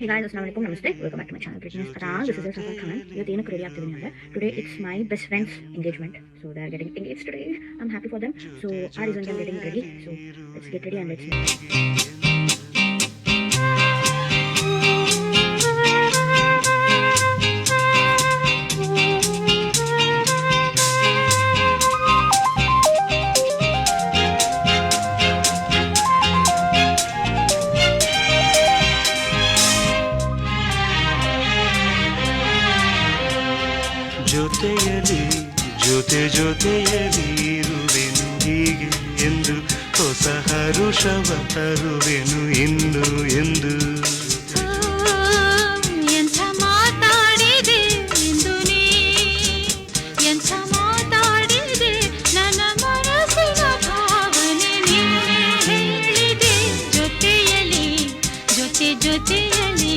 Hey guys, assalamualaikum, namaste. Welcome back to my channel. Greetings, Adaan. This is your Safa Khan. ಇವತ್ತು ಏನಕ್ಕೆ ready ಆಗ್ತಿದ್ದೀನಿ ಅಂದರೆ today it's my best friend's engagement. So they are getting engage today. I am happy for them. So ಆ ರೀಸನ್ಗೆ I'm getting ready. So let's get ready and let's ಜೊತೆಯಲಿ ಜೊತೆಯಲಿ ಇರುವೆನು ಹೀಗೆ ಎಂದು ಹೊಸ ಹರುಷವ ತರುವೆನು ಇನ್ನು ಎಂದು